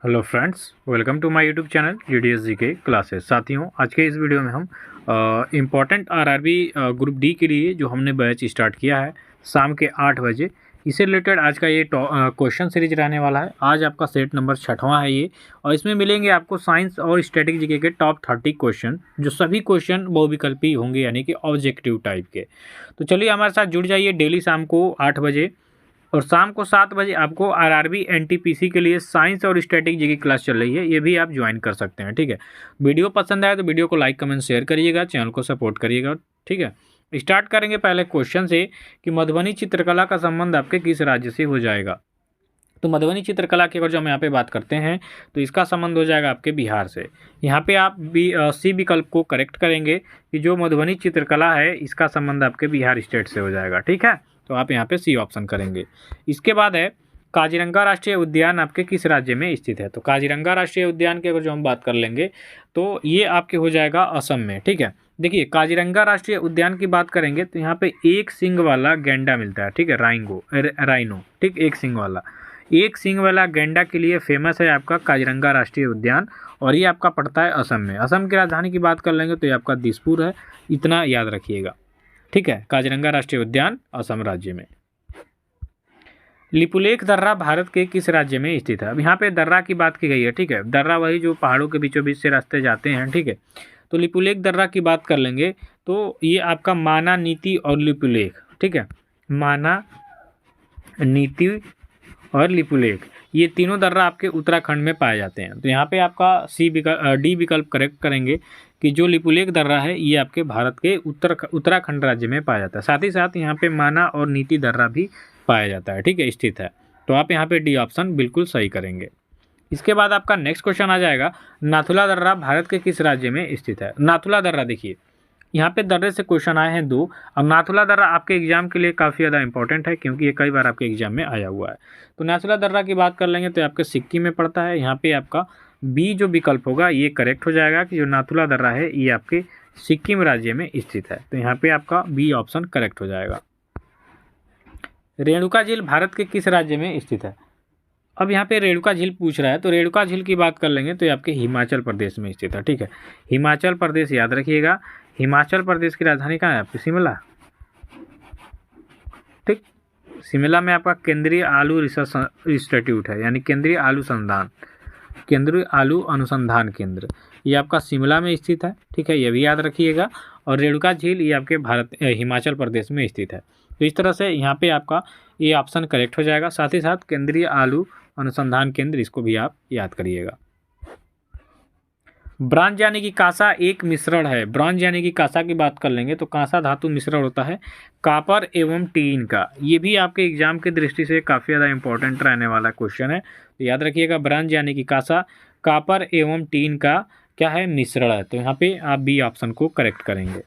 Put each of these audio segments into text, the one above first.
Hello friends, welcome to my YouTube channel GDS GK classes. साथियों, आज के इस वीडियो में हम इम्पॉर्टेंट आरआरबी ग्रुप डी के लिए जो हमने बैच स्टार्ट किया है शाम के 8 बजे, इससे रिलेटेड आज का ये क्वेश्चन सीरीज रहने वाला है। आज आपका सेट नंबर 6वां है ये, और इसमें मिलेंगे आपको साइंस और स्टैटिक जीके के टॉप 30 क्वेश्चन, जो सभी क्वेश्चन बहुविकल्पी होंगे, यानी कि ऑब्जेक्टिव टाइप के। तो चलिए हमारे साथ जुड़ जाइए डेली शाम को 8 बजे, और शाम को 7 बजे आपको आरआरबी एनटीपीसी के लिए साइंस और स्टैटिक जी की क्लास चल रही है, ये भी आप ज्वाइन कर सकते हैं। ठीक है, वीडियो पसंद आए तो वीडियो को लाइक कमेंट शेयर करिएगा, चैनल को सपोर्ट करिएगा। ठीक है, स्टार्ट करेंगे पहले क्वेश्चन से कि मधुबनी चित्रकला का संबंध आपके किस राज्य से हो जाएगा। तो मधुबनी चित्रकला की अगर जो हम यहाँ पे बात करते हैं तो इसका संबंध हो जाएगा आपके बिहार से। यहाँ पे आप सी विकल्प को करेक्ट करेंगे कि जो मधुबनी चित्रकला है इसका संबंध आपके बिहार स्टेट से हो जाएगा। ठीक है, तो आप यहाँ पे सी ऑप्शन करेंगे। इसके बाद है काजीरंगा राष्ट्रीय उद्यान आपके किस राज्य में स्थित है। तो काजीरंगा राष्ट्रीय उद्यान की अगर जो हम बात कर लेंगे तो ये आपके हो जाएगा असम में। ठीक है, देखिए काजीरंगा राष्ट्रीय उद्यान की बात करेंगे तो यहाँ पे एक सींग वाला गैंडा मिलता है। ठीक है, राइनो। ठीक, एक सींग वाला गैंडा के लिए फेमस है आपका काजीरंगा राष्ट्रीय उद्यान, और ये आपका पड़ता है असम में। असम की राजधानी की बात कर लेंगे तो ये आपका दिसपुर है, इतना याद रखिएगा। ठीक है, काजीरंगा राष्ट्रीय उद्यान असम राज्य में। लिपुलेख दर्रा भारत के किस राज्य में स्थित है। अब यहाँ पे दर्रा की बात की गई है। ठीक है, दर्रा वही जो पहाड़ों के बीचों बीच से रास्ते जाते हैं। ठीक है, तो लिपुलेख दर्रा की बात कर लेंगे तो ये आपका माना, नीति और लिपुलेख। ठीक है, माना, नीति और लिपुलेख, ये तीनों दर्रा आपके उत्तराखंड में पाए जाते हैं। तो यहाँ पे आपका डी विकल्प करेक्ट करेंगे कि जो लिपुलेख दर्रा है ये आपके भारत के उत्तराखंड राज्य में पाया जाता है। साथ ही साथ यहाँ पे माना और नीति दर्रा भी पाया जाता है। ठीक है, स्थित है। तो आप यहाँ पे डी ऑप्शन बिल्कुल सही करेंगे। इसके बाद आपका नेक्स्ट क्वेश्चन आ जाएगा, नाथुला दर्रा भारत के किस राज्य में स्थित है। नाथुला दर्रा, देखिए यहाँ पे दर्रे से क्वेश्चन आए हैं 2। और नाथुला दर्रा आपके एग्जाम के लिए काफ़ी ज़्यादा इंपॉर्टेंट है, क्योंकि ये कई बार आपके एग्जाम में आया हुआ है। तो नाथुला दर्रा की बात कर लेंगे तो आपके सिक्किम में पड़ता है। यहाँ पे आपका बी जो विकल्प होगा ये करेक्ट हो जाएगा कि जो नाथुला दर्रा है ये आपके सिक्किम राज्य में स्थित है। तो यहाँ पे आपका बी ऑप्शन करेक्ट हो जाएगा। रेणुका झील भारत के किस राज्य में स्थित है। अब यहाँ पे रेणुका झील पूछ रहा है, तो रेणुका झील की बात कर लेंगे तो ये आपके हिमाचल प्रदेश में स्थित है। ठीक है, हिमाचल प्रदेश याद रखिएगा। हिमाचल प्रदेश की राजधानी कहाँ है आपकी, शिमला। ठीक, शिमला में आपका केंद्रीय आलू रिसर्च इंस्टीट्यूट है, यानी केंद्रीय आलू अनुसंधान केंद्र, ये आपका शिमला में स्थित है। ठीक है, ये भी याद रखिएगा। और रेणुका झील ये आपके हिमाचल प्रदेश में स्थित है। तो इस तरह से यहाँ पे आपका ये ऑप्शन करेक्ट हो जाएगा। साथ ही साथ केंद्रीय आलू अनुसंधान केंद्र, इसको भी आप याद करिएगा। ब्रॉन्ज यानी कि कांसा एक मिश्रण है। ब्रॉन्ज यानी कि कांसा की बात कर लेंगे तो कांसा धातु मिश्रण होता है कॉपर एवं टीन का। ये भी आपके एग्जाम की दृष्टि से काफ़ी ज़्यादा इंपॉर्टेंट रहने वाला क्वेश्चन है। तो याद रखिएगा, ब्रॉन्ज यानी कि कांसा कॉपर एवं टीन का क्या है, मिश्रण है। तो यहाँ पे आप बी ऑप्शन को करेक्ट करेंगे।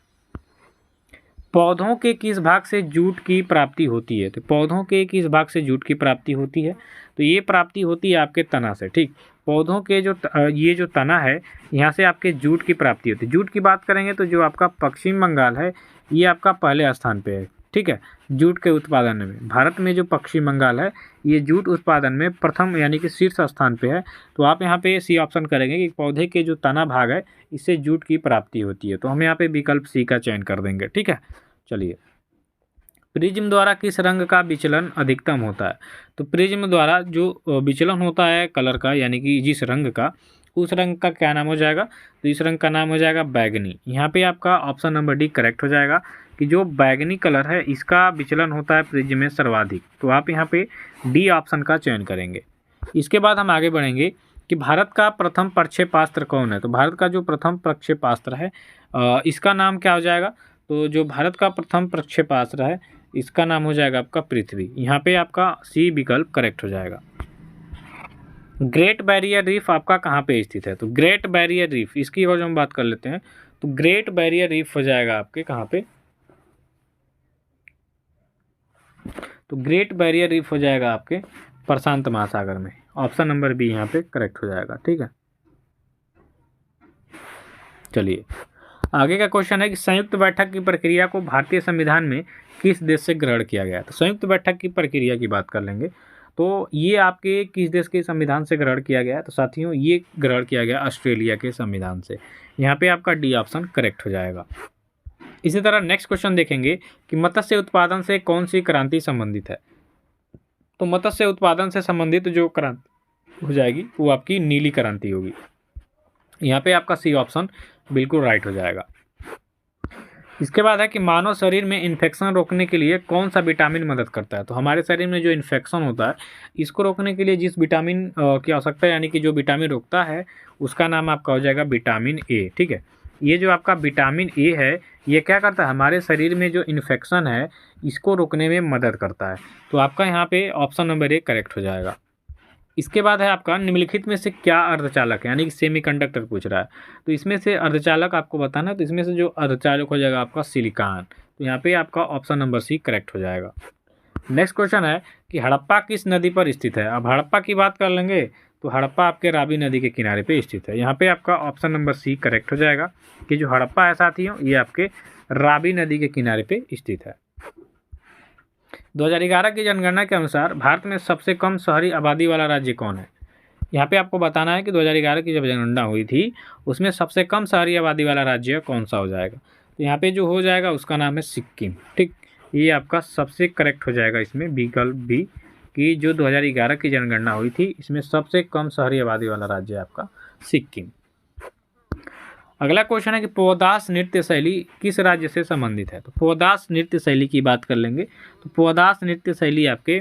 पौधों के किस भाग से जूट की प्राप्ति होती है। तो पौधों के किस भाग से जूट की प्राप्ति होती है, तो ये प्राप्ति होती है आपके तना से। ठीक, पौधों के जो ये जो तना है यहाँ से आपके जूट की प्राप्ति होती है। जूट की बात करेंगे तो जो आपका पश्चिम बंगाल है ये आपका पहले स्थान पे है। ठीक है, जूट के उत्पादन में भारत में जो पश्चिम बंगाल है ये जूट उत्पादन में प्रथम यानी कि शीर्ष स्थान पे है। तो आप यहाँ पे सी ऑप्शन करेंगे कि पौधे के जो तना भाग है इससे जूट की प्राप्ति होती है। तो हम यहाँ पे विकल्प सी का चयन कर देंगे। ठीक है, चलिए, प्रिज्म द्वारा किस रंग का विचलन अधिकतम होता है। तो प्रिज्म द्वारा जो विचलन होता है कलर का, यानी कि जिस रंग का, उस रंग का क्या नाम हो जाएगा, तो इस रंग का नाम हो जाएगा बैगनी। यहाँ पे आपका ऑप्शन नंबर डी करेक्ट हो जाएगा कि जो बैगनी कलर है इसका विचलन होता है प्रिज्म में सर्वाधिक। तो आप यहाँ पे डी ऑप्शन का चयन करेंगे। इसके बाद हम आगे बढ़ेंगे कि भारत का प्रथम प्रक्षेपास्त्र कौन है। तो भारत का जो प्रथम प्रक्षेपास्त्र है इसका नाम क्या हो जाएगा। तो जो भारत का प्रथम प्रक्षेपास्त्र है इसका नाम हो जाएगा आपका पृथ्वी। यहाँ पे आपका सी विकल्प करेक्ट हो जाएगा। ग्रेट बैरियर रीफ आपका कहाँ पे स्थित है। तो ग्रेट बैरियर रीफ, इसकी और जो हम बात कर लेते हैं तो ग्रेट बैरियर रीफ हो जाएगा आपके कहाँ पे, तो ग्रेट बैरियर रीफ हो जाएगा आपके प्रशांत महासागर में। ऑप्शन नंबर बी यहाँ पे करेक्ट हो जाएगा। ठीक है, चलिए आगे का क्वेश्चन है कि संयुक्त बैठक की प्रक्रिया को भारतीय संविधान में किस देश से ग्रहण किया गया। तो संयुक्त बैठक की प्रक्रिया की बात कर लेंगे तो ये आपके किस देश के संविधान से ग्रहण किया गया है? तो साथियों ये ग्रहण किया गया ऑस्ट्रेलिया के संविधान से। यहाँ पे आपका डी ऑप्शन करेक्ट हो जाएगा। इसी तरह नेक्स्ट क्वेश्चन देखेंगे कि मत्स्य उत्पादन से कौन सी क्रांति संबंधित है? तो मत्स्य उत्पादन से संबंधित जो क्रांति हो जाएगी वो आपकी नीली क्रांति होगी। यहाँ पे आपका सी ऑप्शन बिल्कुल राइट हो जाएगा। इसके बाद है कि मानव शरीर में इन्फेक्शन रोकने के लिए कौन सा विटामिन मदद करता है? तो हमारे शरीर में जो इन्फेक्शन होता है इसको रोकने के लिए जिस विटामिन की आवश्यकता है, यानी कि जो विटामिन रोकता है, उसका नाम आपका हो जाएगा विटामिन ए। ठीक है, ये जो आपका विटामिन ए है ये क्या करता है? हमारे शरीर में जो इन्फेक्शन है इसको रोकने में मदद करता है। तो आपका यहाँ पे ऑप्शन नंबर ए करेक्ट हो जाएगा। इसके बाद है आपका निम्नलिखित में से क्या अर्धचालक है, यानी कि सेमीकंडक्टर पूछ रहा है। तो इसमें से अर्धचालक आपको बताना है, तो इसमें से जो अर्धचालक हो जाएगा आपका सिलिकॉन। तो यहाँ पे आपका ऑप्शन नंबर सी करेक्ट हो जाएगा। नेक्स्ट क्वेश्चन है कि हड़प्पा किस नदी पर स्थित है? अब हड़प्पा की बात कर लेंगे तो हड़प्पा आपके रावी नदी के किनारे पे स्थित है। यहाँ पे आपका ऑप्शन नंबर सी करेक्ट हो जाएगा कि जो हड़प्पा है साथियों ये आपके रावी नदी के किनारे पे स्थित है। 2011 की जनगणना के अनुसार भारत में सबसे कम शहरी आबादी वाला राज्य कौन है? यहाँ पे आपको बताना है कि 2011 की जब जनगणना हुई थी उसमें सबसे कम शहरी आबादी वाला राज्य कौन सा हो जाएगा? तो यहाँ पे जो हो जाएगा उसका नाम है सिक्किम। ठीक, ये आपका सबसे करेक्ट हो जाएगा इसमें विकल्प बी कि जो 2011 की जनगणना हुई थी इसमें सबसे कम शहरी आबादी वाला राज्य है आपका सिक्किम। अगला क्वेश्चन है कि पोदास नृत्य शैली किस राज्य से संबंधित है? तो पोदास नृत्य शैली की बात कर लेंगे तो पोदास नृत्य शैली आपके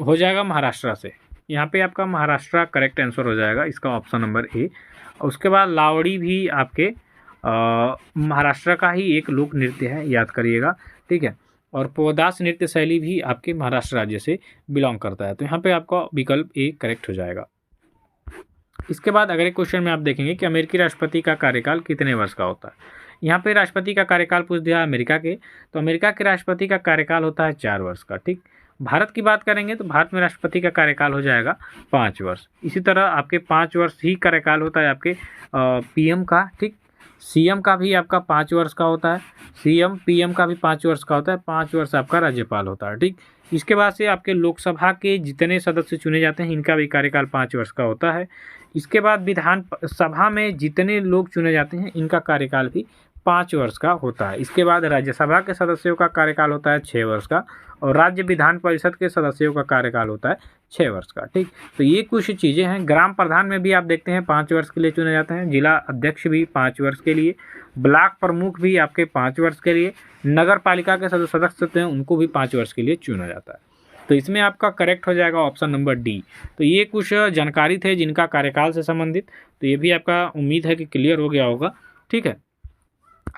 हो जाएगा महाराष्ट्र से। यहाँ पे आपका महाराष्ट्र करेक्ट आंसर हो जाएगा, इसका ऑप्शन नंबर ए। उसके बाद लावड़ी भी आपके महाराष्ट्र का ही एक लोक नृत्य है, याद करिएगा। ठीक है, और पोदास नृत्य शैली भी आपके महाराष्ट्र राज्य से बिलोंग करता है। तो यहाँ पे आपका विकल्प ए करेक्ट हो जाएगा। इसके बाद अगले क्वेश्चन में आप देखेंगे कि अमेरिकी राष्ट्रपति का कार्यकाल कितने वर्ष का होता है? यहाँ पे राष्ट्रपति का कार्यकाल पूछ दिया अमेरिका के, तो अमेरिका के राष्ट्रपति का कार्यकाल होता है 4 वर्ष का। ठीक, भारत की बात करेंगे तो भारत में राष्ट्रपति का कार्यकाल हो जाएगा 5 वर्ष। इसी तरह आपके 5 वर्ष ही कार्यकाल होता है आपके पीएम का। ठीक, सीएम का भी आपका 5 वर्ष का होता है, सीएम पीएम का भी 5 वर्ष का होता है, 5 वर्ष आपका राज्यपाल होता है। ठीक, इसके बाद से आपके लोकसभा के जितने सदस्य चुने जाते हैं इनका भी कार्यकाल 5 वर्ष का होता है। इसके बाद विधान सभा में जितने लोग चुने जाते हैं इनका कार्यकाल भी 5 वर्ष का होता है। इसके बाद राज्यसभा के सदस्यों का कार्यकाल होता है 6 वर्ष का, और राज्य विधान परिषद के सदस्यों का कार्यकाल होता है 6 वर्ष का। ठीक, तो ये कुछ चीज़ें हैं। ग्राम प्रधान में भी आप देखते हैं 5 वर्ष के लिए चुने जाते हैं, जिला अध्यक्ष भी 5 वर्ष के लिए, ब्लॉक प्रमुख भी आपके 5 वर्ष के लिए, नगर पालिका के सदस्य होते हैं उनको भी 5 वर्ष के लिए चुना जाता है। तो इसमें आपका करेक्ट हो जाएगा ऑप्शन नंबर डी। तो ये कुछ जानकारी थे जिनका कार्यकाल से संबंधित, तो ये भी आपका उम्मीद है कि क्लियर हो गया होगा। ठीक है,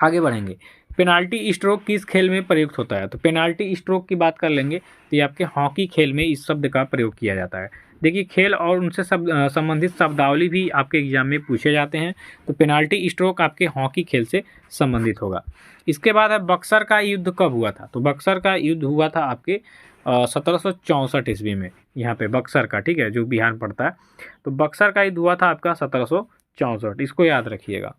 आगे बढ़ेंगे। पेनाल्टी स्ट्रोक किस खेल में प्रयुक्त होता है? तो पेनाल्टी स्ट्रोक की बात कर लेंगे तो ये आपके हॉकी खेल में इस शब्द का प्रयोग किया जाता है। देखिए, खेल और उनसे संबंधित शब्दावली भी आपके एग्जाम में पूछे जाते हैं, तो पेनाल्टी स्ट्रोक आपके हॉकी खेल से संबंधित होगा। इसके बाद है बक्सर का युद्ध कब हुआ था? तो बक्सर का युद्ध हुआ था आपके 1764 ईस्वी में। यहाँ पे बक्सर का, ठीक है, जो बिहार पड़ता है, तो बक्सर का युद्ध हुआ था आपका 1764, इसको याद रखिएगा।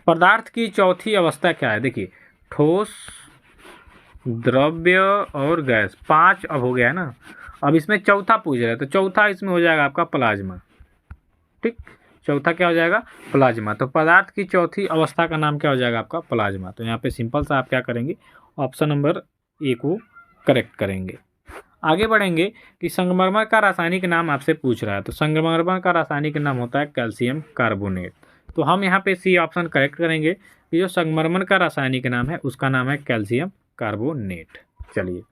पदार्थ की चौथी अवस्था क्या है? देखिए, ठोस, द्रव्य और गैस, 5 अब हो गया है ना। अब इसमें चौथा पूछ रहा है, तो चौथा इसमें हो जाएगा आपका प्लाज्मा। ठीक, चौथा क्या हो जाएगा? प्लाज्मा। तो पदार्थ की चौथी अवस्था का नाम क्या हो जाएगा आपका? प्लाज्मा। तो यहाँ पे सिंपल सा आप क्या करेंगे? ऑप्शन नंबर ए को करेक्ट करेंगे। आगे बढ़ेंगे कि संगमरमर का रासायनिक नाम आपसे पूछ रहा है, तो संगमरमर का रासायनिक नाम होता है कैल्शियम कार्बोनेट। तो हम यहाँ पे सी ऑप्शन करेक्ट करेंगे कि जो संगमरमर का रासायनिक नाम है उसका नाम है कैल्शियम कार्बोनेट। चलिए,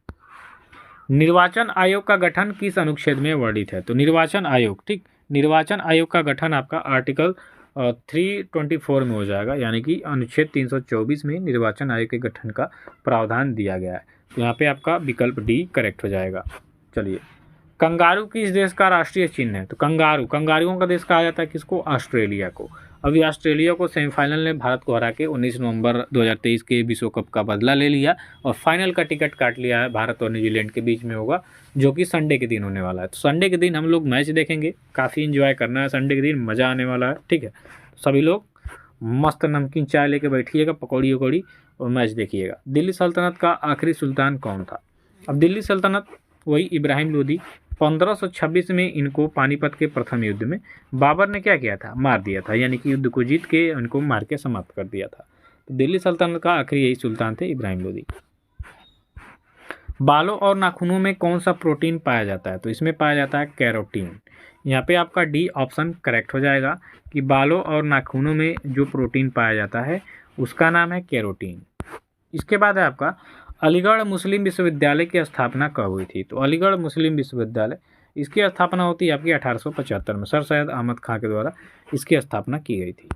निर्वाचन आयोग का गठन किस अनुच्छेद में वर्णित है? तो निर्वाचन आयोग, ठीक, निर्वाचन आयोग का गठन आपका आर्टिकल 324 में हो जाएगा, यानी कि अनुच्छेद 324 में निर्वाचन आयोग के गठन का प्रावधान दिया गया है। तो यहाँ पे आपका विकल्प डी करेक्ट हो जाएगा। चलिए, कंगारू किस देश का राष्ट्रीय चिन्ह है? तो कंगारुओं का देश कहा जाता है किसको? ऑस्ट्रेलिया को। अभी ऑस्ट्रेलिया को सेमीफाइनल में भारत को हरा के 19 नवंबर 2023 के विश्व कप का बदला ले लिया और फाइनल का टिकट काट लिया है। भारत और न्यूजीलैंड के बीच में होगा, जो कि संडे के दिन होने वाला है। तो संडे के दिन हम लोग मैच देखेंगे, काफ़ी इन्जॉय करना है संडे के दिन, मज़ा आने वाला है। ठीक है, सभी लोग मस्त नमकीन चाय लेके बैठिएगा, पकौड़ी वकौड़ी, और मैच देखिएगा। दिल्ली सल्तनत का आखिरी सुल्तान कौन था? अब दिल्ली सल्तनत वही इब्राहिम लोदी। 1526 में इनको पानीपत के प्रथम युद्ध में बाबर ने क्या किया था, मार दिया था, यानी कि युद्ध को जीत के उनको मार के समाप्त कर दिया था। तो दिल्ली सल्तनत का आखिरी यही सुल्तान थे, इब्राहिम लोदी। बालों और नाखूनों में कौन सा प्रोटीन पाया जाता है, तो इसमें पाया जाता है कैरोटीन। यहाँ पे आपका डी ऑप्शन करेक्ट हो जाएगा कि बालों और नाखूनों में जो प्रोटीन पाया जाता है उसका नाम है कैरोटीन। इसके बाद है आपका अलीगढ़ मुस्लिम विश्वविद्यालय की स्थापना कब हुई थी, तो अलीगढ़ मुस्लिम विश्वविद्यालय इसकी स्थापना होती है आपकी 1875 में, सर सैयद अहमद खां के द्वारा इसकी स्थापना की गई थी।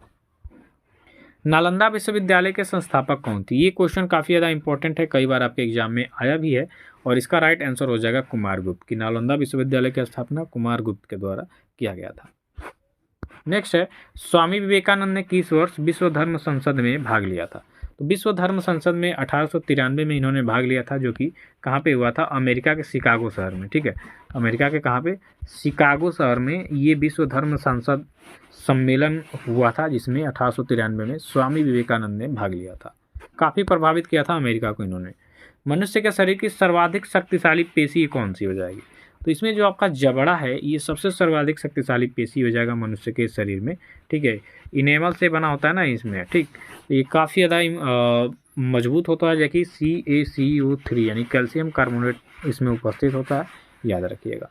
नालंदा विश्वविद्यालय के संस्थापक कौन थे, ये क्वेश्चन काफ़ी ज़्यादा इंपॉर्टेंट है, कई बार आपके एग्जाम में आया भी है, और इसका राइट आंसर हो जाएगा कुमारगुप्त, कि नालंदा विश्वविद्यालय की स्थापना कुमारगुप्त के द्वारा किया गया था। नेक्स्ट है स्वामी विवेकानंद ने किस वर्ष विश्व धर्म संसद में भाग लिया था, तो विश्व धर्म संसद में 1893 में इन्होंने भाग लिया था, जो कि कहाँ पे हुआ था, अमेरिका के शिकागो शहर में। ठीक है, अमेरिका के कहाँ पे, शिकागो शहर में ये विश्व धर्म संसद सम्मेलन हुआ था, जिसमें 1893 में स्वामी विवेकानंद ने भाग लिया था। काफ़ी प्रभावित किया था अमेरिका को इन्होंने। मनुष्य के शरीर की सर्वाधिक शक्तिशाली पेशी कौन सी हो जाएगी, तो इसमें जो आपका जबड़ा है ये सबसे सर्वाधिक शक्तिशाली पेशी हो जाएगा मनुष्य के शरीर में। ठीक है, इनेमल से बना होता है ना इसमें। ठीक, ये काफ़ी ज़्यादा मजबूत होता है, जबकि CaCO3 यानी कैल्शियम कार्बोनेट इसमें उपस्थित होता है, याद रखिएगा।